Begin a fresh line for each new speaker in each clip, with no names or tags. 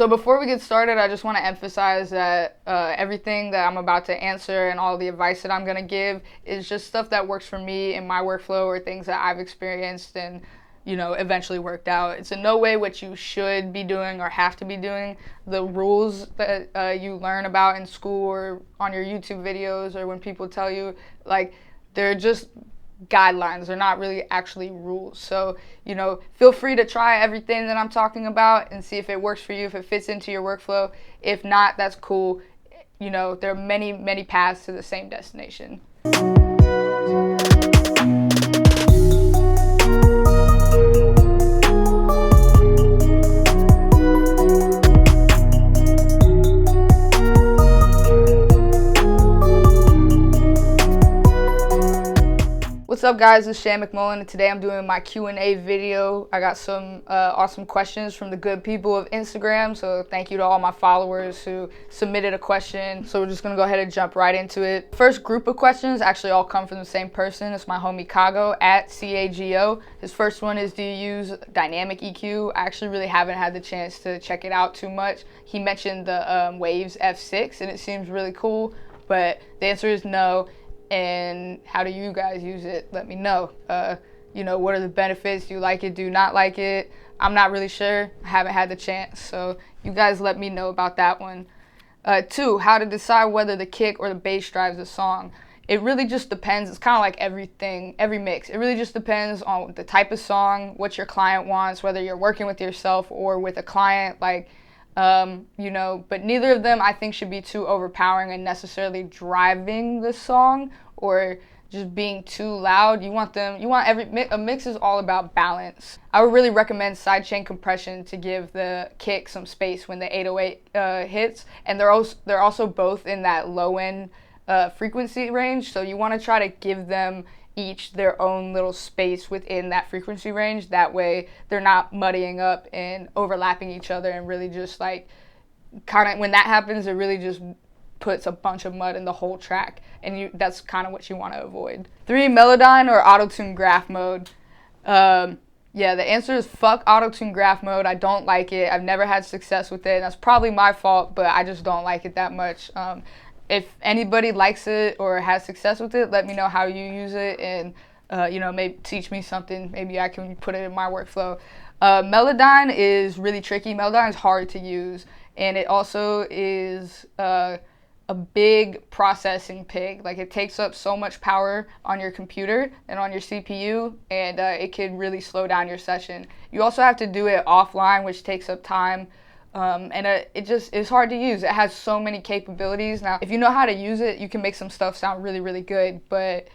So before we get started, I just want to emphasize that everything that I'm about to answer and all the advice that I'm going to give is just stuff that works for me in my workflow or things that I've experienced and, eventually worked out. It's in no way what you should be doing or have to be doing. The rules that you learn about in school or on your YouTube videos or when people tell you, like, they're just guidelines. They're not really actually rules. So, feel free to try everything that I'm talking about and see if it works for you, if it fits into your workflow. If not, that's cool. There are many, many paths to the same destination. What's up, guys? It's Shan McMullen, and today I'm doing my Q&A video. I got some awesome questions from the good people of Instagram, so thank you to all my followers who submitted a question. So we're just gonna go ahead and jump right into it. First group of questions actually all come from the same person. It's my homie Kago at CAGO. His first one is, do you use dynamic EQ? I actually really haven't had the chance to check it out too much. He mentioned the Waves F6, and it seems really cool, but the answer is no. And how do you guys use it? Let me know. What are the benefits? Do you like it? Do you not like it? I'm not really sure. I haven't had the chance. So you guys let me know about that one. 2, how to decide whether the kick or the bass drives a song. It really just depends. It's kind of like everything, every mix. It really just depends on the type of song, what your client wants, whether you're working with yourself or with a client. But neither of them I think should be too overpowering and necessarily driving the song or just being too loud. A mix is all about balance. I would really recommend sidechain compression to give the kick some space when the 808 hits, and they're also both in that low end frequency range, so you want to try to give them each their own little space within that frequency range. That way they're not muddying up and overlapping each other and really just when that happens, it really just puts a bunch of mud in the whole track, and that's kind of what you want to avoid. 3, Melodyne or auto-tune graph mode. The answer is fuck auto-tune graph mode. I don't like it. I've never had success with it, and that's probably my fault, but I just don't like it that much. If anybody likes it or has success with it, let me know how you use it and, maybe teach me something. Maybe I can put it in my workflow. Melodyne is really tricky. Melodyne is hard to use, and it also is a big processing pig. Like, it takes up so much power on your computer and on your CPU, and it can really slow down your session. You also have to do it offline, which takes up time. It's hard to use. It has so many capabilities. Now, if you know how to use it, you can make some stuff sound really, really good. But,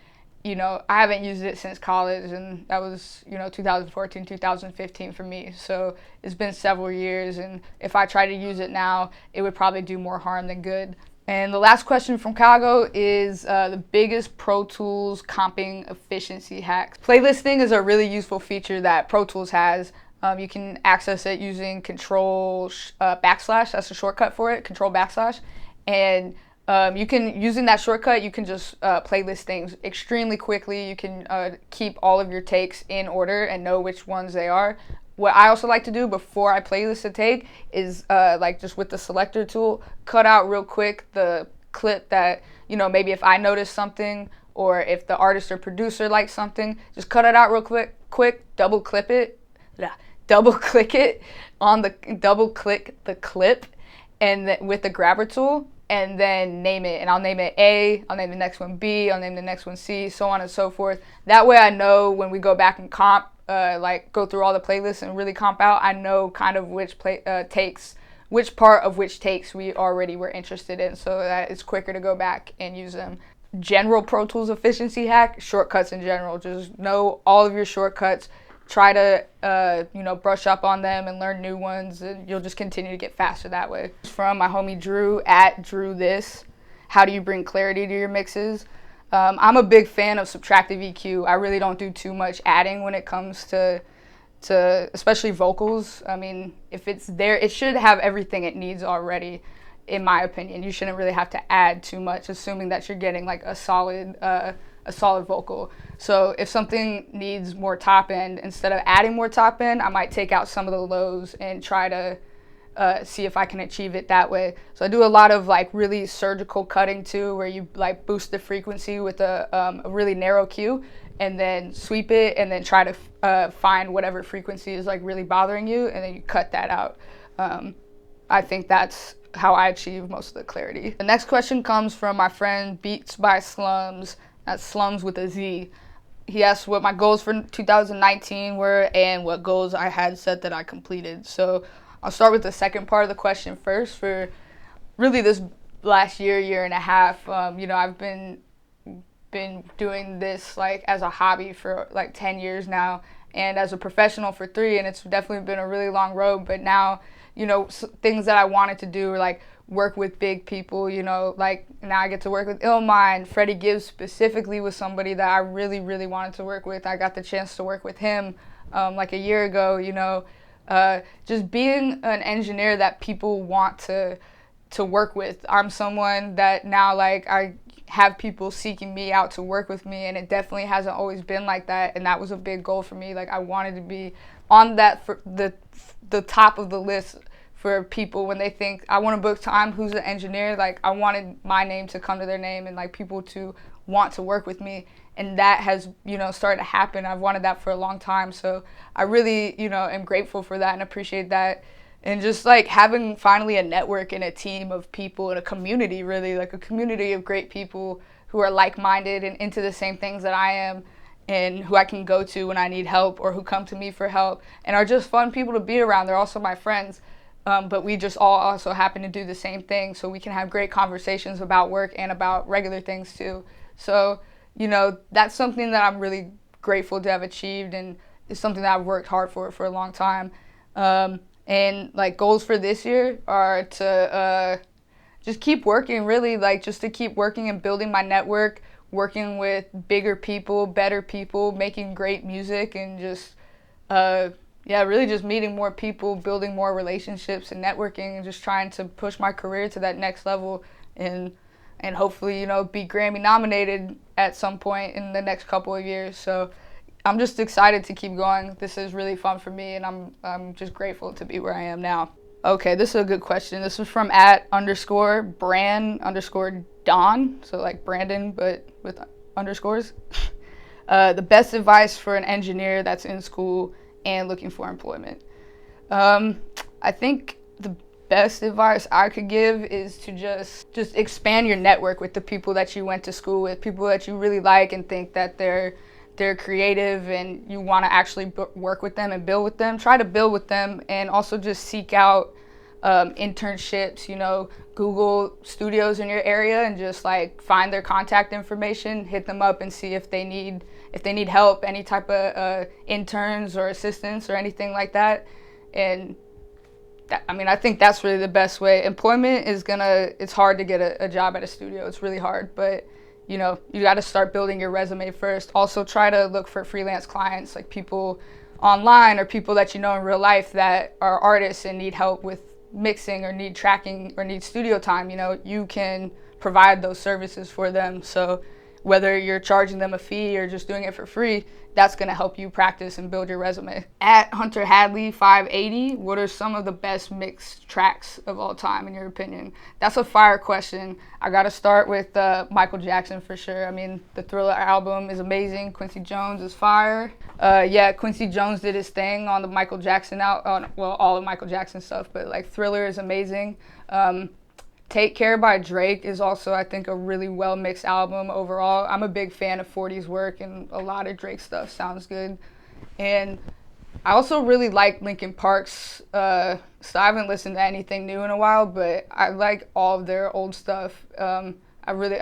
I haven't used it since college, and that was, 2014, 2015 for me. So it's been several years, and if I try to use it now, it would probably do more harm than good. And the last question from Kago is the biggest Pro Tools comping efficiency hacks. Playlisting is a really useful feature that Pro Tools has. You can access it using Control backslash. That's a shortcut for it, Control backslash. And using that shortcut, you can just playlist things extremely quickly. You can keep all of your takes in order and know which ones they are. What I also like to do before I playlist a take is just with the selector tool, cut out real quick the clip that, maybe if I notice something or if the artist or producer likes something, just cut it out real quick, double click it double click the clip and with the grabber tool, and then name it. And I'll name it A, I'll name the next one B, I'll name the next one C, so on and so forth. That way I know when we go back and comp, go through all the playlists and really comp out, I know kind of which part of which takes we already were interested in, so that it's quicker to go back and use them. General Pro Tools efficiency hack, shortcuts in general. Just know all of your shortcuts. Try to, brush up on them and learn new ones, and you'll just continue to get faster that way. From my homie Drew at Drew This. How do you bring clarity to your mixes? I'm a big fan of subtractive EQ. I really don't do too much adding when it comes to especially vocals. I mean, if it's there, it should have everything it needs already, in my opinion. You shouldn't really have to add too much, assuming that you're getting like a solid vocal. So if something needs more top end, instead of adding more top end, I might take out some of the lows and try to see if I can achieve it that way. So I do a lot of like really surgical cutting too, where you like boost the frequency with a really narrow cue, and then sweep it, and then try to find whatever frequency is like really bothering you, and then you cut that out. I think that's how I achieve most of the clarity. The next question comes from my friend Beats by Slums. That's Slums with a Z. He asked what my goals for 2019 were and what goals I had set that I completed. So I'll start with the second part of the question first. For really this last year and a half, I've been doing this like as a hobby for like 10 years now, and as a professional for 3, and it's definitely been a really long road. But now, things that I wanted to do were like work with big people, like now I get to work with Illmind. Freddie Gibbs specifically was somebody that I really, really wanted to work with. I got the chance to work with him like a year ago, just being an engineer that people want to work with. I'm someone that now like I have people seeking me out to work with me, and it definitely hasn't always been like that, and that was a big goal for me. Like I wanted to be on that for the top of the list for people when they think I want to book time who's an engineer. Like I wanted my name to come to their name and like people to want to work with me, and that has started to happen. I've wanted that for a long time, so I really am grateful for that and appreciate that. And just like having finally a network and a team of people and a community, really like a community of great people who are like-minded and into the same things that I am, and who I can go to when I need help, or who come to me for help and are just fun people to be around. They're also my friends, but we just all also happen to do the same thing, so we can have great conversations about work and about regular things too. So that's something that I'm really grateful to have achieved, and it's something that I've worked hard for a long time. And like goals for this year are to just keep working, really, like just to keep working and building my network, working with bigger people, better people, making great music, and just really just meeting more people, building more relationships and networking, and just trying to push my career to that next level, and hopefully be Grammy nominated at some point in the next couple of years. So I'm just excited to keep going. This is really fun for me, and I'm just grateful to be where I am now. Okay, this is a good question. This is from @_Brand_Don, so like Brandon, but with underscores. The best advice for an engineer that's in school and looking for employment. I think the best advice I could give is to just expand your network with the people that you went to school with, people that you really like and think that they're creative and you want to actually work with them and build with them. Try to build with them, and also just seek out internships, Google studios in your area and just like find their contact information, hit them up and see if they need help, any type of interns or assistants or anything like that. And I think that's really the best way. Employment it's hard to get a job at a studio. It's really hard, but you got to start building your resume first. Also try to look for freelance clients, like people online or people that in real life that are artists and need help with mixing or need tracking or need studio time. You can provide those services for them. So whether you're charging them a fee or just doing it for free, that's going to help you practice and build your resume. @HunterHadley580, what are some of the best mixed tracks of all time in your opinion? That's a fire question. I got to start with Michael Jackson for sure. The Thriller album is amazing. Quincy Jones is fire. Quincy Jones did his thing on the Michael Jackson all of Michael Jackson stuff, but like Thriller is amazing. Take Care by Drake is also, I think, a really well-mixed album overall. I'm a big fan of 40's work, and a lot of Drake stuff sounds good. And I also really like Linkin Park's, so I haven't listened to anything new in a while, but I like all of their old stuff. I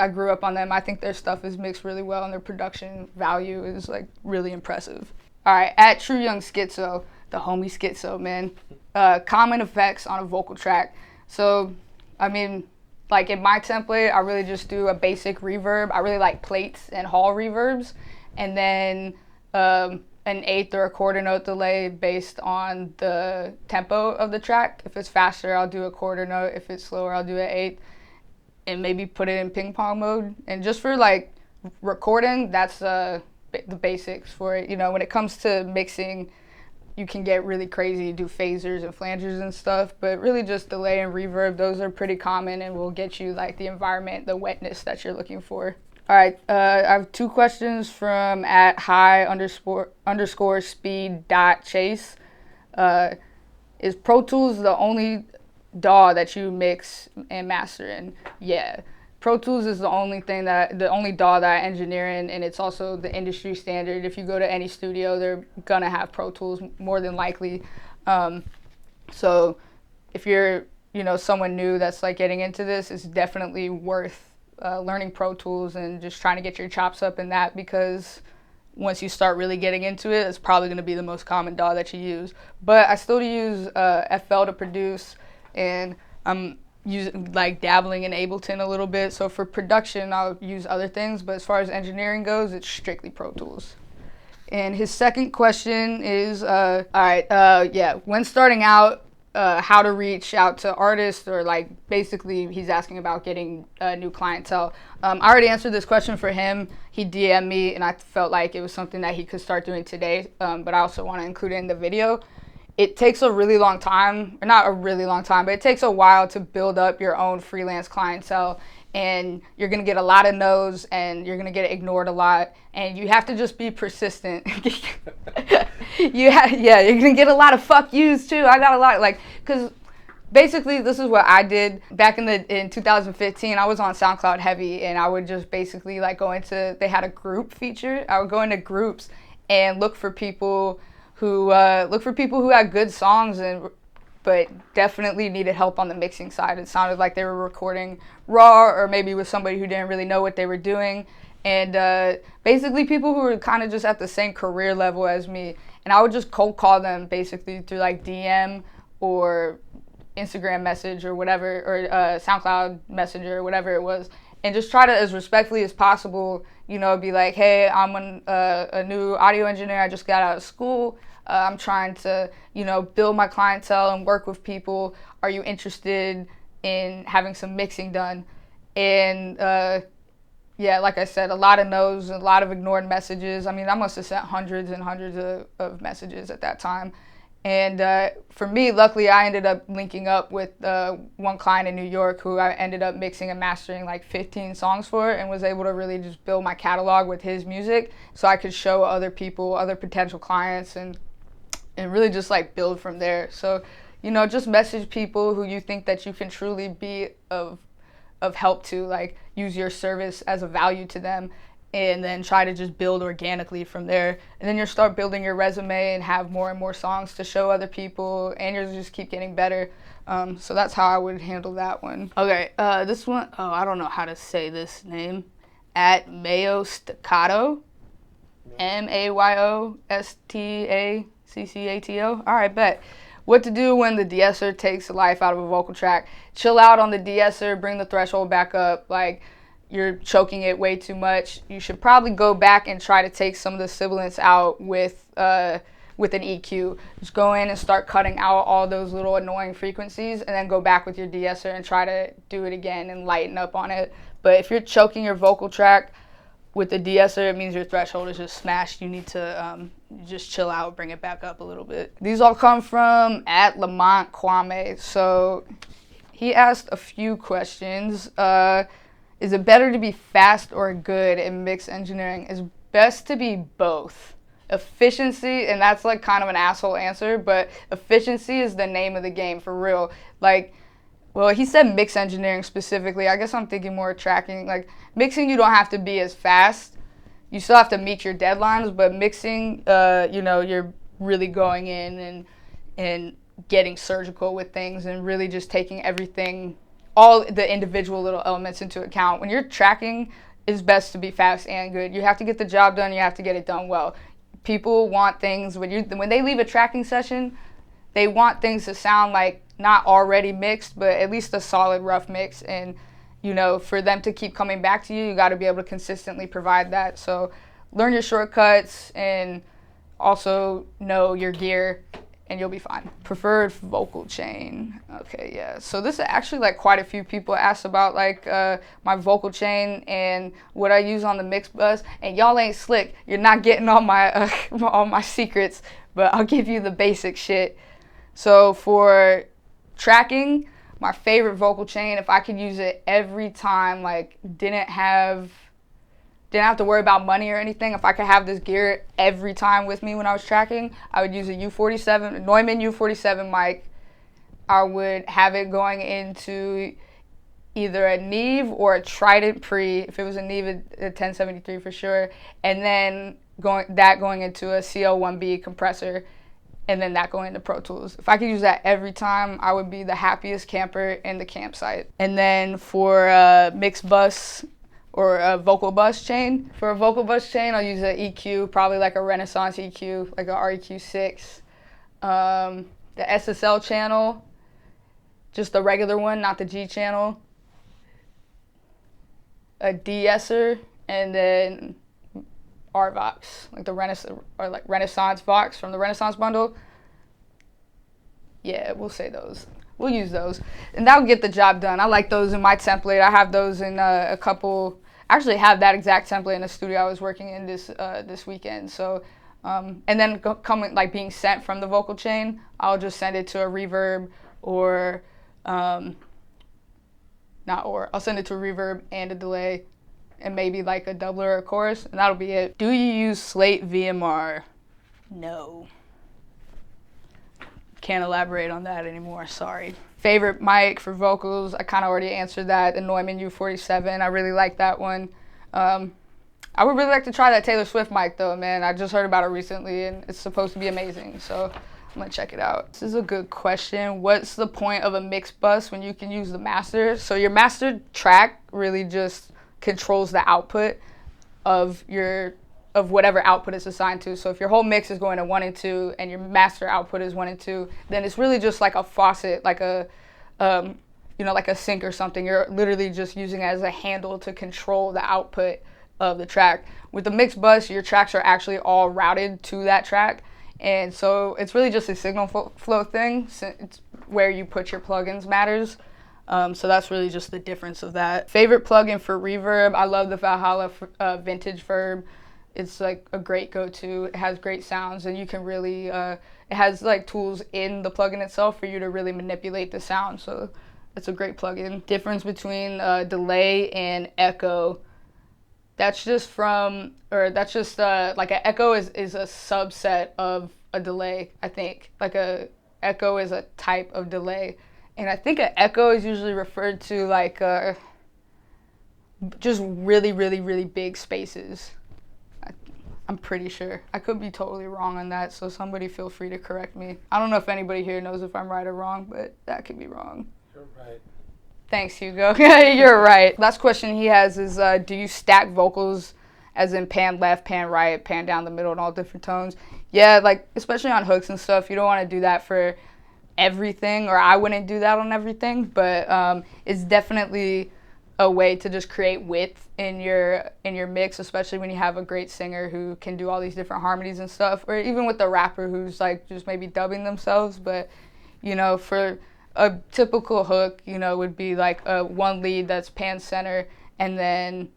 grew up on them. I think their stuff is mixed really well, and their production value is like really impressive. All right, @TrueYoungSchizo, the homie Schizo, man. Common effects on a vocal track. So like in my template, I really just do a basic reverb. I really like plates and hall reverbs, and then an eighth or a quarter note delay based on the tempo of the track. If it's faster, I'll do a quarter note. If it's slower, I'll do an eighth, and maybe put it in ping pong mode. And just for like recording, that's the basics for it. When it comes to mixing, you can get really crazy, do phasers and flangers and stuff, but really just delay and reverb, those are pretty common and will get you like the environment, the wetness that you're looking for. All right, I have 2 questions from at high__ speed dot chase. Is Pro Tools the only DAW that you mix and master in? Yeah. Pro Tools is the only DAW that I engineer in, and it's also the industry standard. If you go to any studio, they're gonna have Pro Tools more than likely. So if you're, someone new that's like getting into this, it's definitely worth learning Pro Tools and just trying to get your chops up in that, because once you start really getting into it, it's probably gonna be the most common DAW that you use. But I still use FL to produce, and I'm dabbling in Ableton a little bit. So for production, I'll use other things, but as far as engineering goes, it's strictly Pro Tools. And his second question is, when starting out, how to reach out to artists, or like basically he's asking about getting new clientele. I already answered this question for him. He DM'd me, and I felt like it was something that he could start doing today, but I also want to include it in the video. It takes a really long time, or not a really long time, but it takes a while to build up your own freelance clientele, and you're gonna get a lot of no's, and you're gonna get ignored a lot, and you have to just be persistent. You're gonna get a lot of fuck yous too. I got a lot, because basically this is what I did back in 2015. I was on SoundCloud heavy, and I would just basically they had a group feature. I would go into groups and look for people who had good songs but definitely needed help on the mixing side. It sounded like they were recording raw, or maybe with somebody who didn't really know what they were doing, and basically people who were kind of just at the same career level as me. And I would just cold call them basically through DM or Instagram message or whatever, or SoundCloud Messenger or whatever it was, and just try to, as respectfully as possible, be like, hey, I'm a new audio engineer. I just got out of school. I'm trying to, build my clientele and work with people. Are you interested in having some mixing done? And like I said, a lot of no's, a lot of ignored messages. I mean, I must have sent hundreds and hundreds of messages at that time. And for me, luckily, I ended up linking up with one client in New York who I ended up mixing and mastering like 15 songs for, and was able to really just build my catalog with his music, so I could show other people, other potential clients, and really just build from there. So, just message people who you think that you can truly be of help to, use your service as a value to them, and then try to just build organically from there. And then you'll start building your resume and have more and more songs to show other people, and you'll just keep getting better. So that's how I would handle that one. Okay, this one, I don't know how to say this name. At Mayo Staccato, MAYOSTACCATO. All right, bet. What to do when the de-esser takes the life out of a vocal track? Chill out on the de-esser, bring the threshold back up. You're choking it way too much. You should probably go back and try to take some of the sibilance out with an EQ. Just go in and start cutting out all those little annoying frequencies, and then go back with your de-esser and try to do it again and lighten up on it. But if you're choking your vocal track with the de-esser, it means your threshold is just smashed. You need to just chill out, bring it back up a little bit. These all come from at Lamont Kwame. So he asked a few questions. Is it better to be fast or good in mix engineering? It's best to be both. Efficiency, and that's kind of an asshole answer, but efficiency is the name of the game for real. He said mix engineering specifically. I guess I'm thinking more tracking. Mixing, you don't have to be as fast. You still have to meet your deadlines, but mixing, you're really going in and getting surgical with things, and really just taking everything, all the individual little elements into account. When you're tracking, it's best to be fast and good. You have to get the job done. You have to get it done well. People want things, when they leave a tracking session, they want things to sound like not already mixed, but at least a solid rough mix. And, for them to keep coming back to you, you got to be able to consistently provide that. So learn your shortcuts, and also know your gear, and you'll be fine. Preferred vocal chain. Okay, yeah. So this is actually like quite a few people asked about like my vocal chain and what I use on the mix bus. And y'all ain't slick. You're not getting all my all my secrets, but I'll give you the basic shit. So for tracking, my favorite vocal chain, if I could use it every time, like didn't have to worry about money or anything. If I could have this gear every time with me when I was tracking, I would use a U47, Neumann U47 mic. I would have it going into either a Neve or a Trident Pre. If it was a Neve, a 1073 for sure. And then going into a CL1B compressor, and then that going into Pro Tools. If I could use that every time, I would be the happiest camper in the campsite. And then for mix bus, or a vocal bus chain. For a vocal bus chain, I'll use an EQ, probably like a Renaissance EQ, like a REQ6. The SSL channel, just the regular one, not the G channel. A de-esser, and then RVox, like the Renaissance Vox from the Renaissance bundle. Yeah, we'll say those. We'll use those, and that'll get the job done. I like those in my template. I have those in a couple. Actually, have that exact template in the studio I was working in this weekend. So, and then coming like being sent from the vocal chain, I'll just send it to a reverb or I'll send it to a reverb and a delay, and maybe like a doubler or a chorus, and that'll be it. Do you use Slate VMR? No. Can't elaborate on that anymore, sorry. Favorite mic for vocals, I kind of already answered that, the Neumann U47, I really like that one. I would really like to try that Taylor Swift mic though, man. I just heard about it recently and it's supposed to be amazing, so I'm gonna check it out. This is a good question. What's the point of a mix bus when you can use the master? So your master track really just controls the output of whatever output it's assigned to. So if your whole mix is going to 1 and 2 and your master output is 1 and 2, then it's really just like a faucet, like a like a sink or something. You're literally just using it as a handle to control the output of the track. With the mix bus, your tracks are actually all routed to that track, and so it's really just a signal flow thing. It's where you put your plugins matters. So that's really just the difference of that. Favorite plugin for reverb, I love the Valhalla Vintage Verb. It's like a great go-to. It has great sounds, and you can really, it has like tools in the plugin itself for you to really manipulate the sound. So it's a great plugin. Difference between delay and echo. That's just like an echo is a subset of a delay, I think. Like a echo is a type of delay. And I think an echo is usually referred to like just really, really, really big spaces. I'm pretty sure. I could be totally wrong on that, so somebody feel free to correct me. I don't know if anybody here knows if I'm right or wrong, but that could be wrong.
You're right.
Thanks, Hugo. You're right. Last question he has is, do you stack vocals as in pan left, pan right, pan down the middle, and all different tones? Yeah, like, especially on hooks and stuff, you don't want to do that for everything, or I wouldn't do that on everything, but it's definitely a way to just create width in your mix, especially when you have a great singer who can do all these different harmonies and stuff, or even with the rapper who's like just maybe dubbing themselves. But for a typical hook, would be like a one lead that's pan center, and then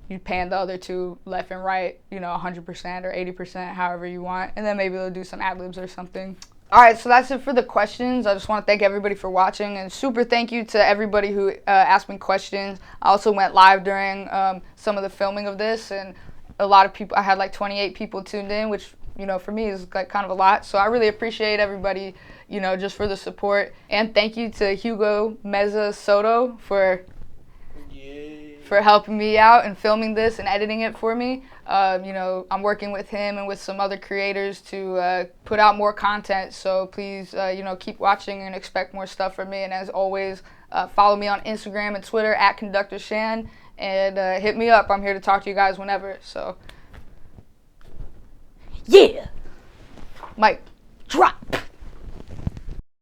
you pan the other two left and right, 100% or 80%, however you want, and then maybe they'll do some ad-libs or something. All right, so that's it for the questions. I just want to thank everybody for watching, and super thank you to everybody who asked me questions. I also went live during some of the filming of this, and a lot of people, I had like 28 people tuned in, which, for me is like kind of a lot. So I really appreciate everybody, just for the support. And thank you to Hugo Meza Soto for helping me out and filming this and editing it for me. I'm working with him and with some other creators to put out more content. So please, keep watching and expect more stuff from me. And as always, follow me on Instagram and Twitter at Conductor Shan, and hit me up. I'm here to talk to you guys whenever. So, yeah, Mike.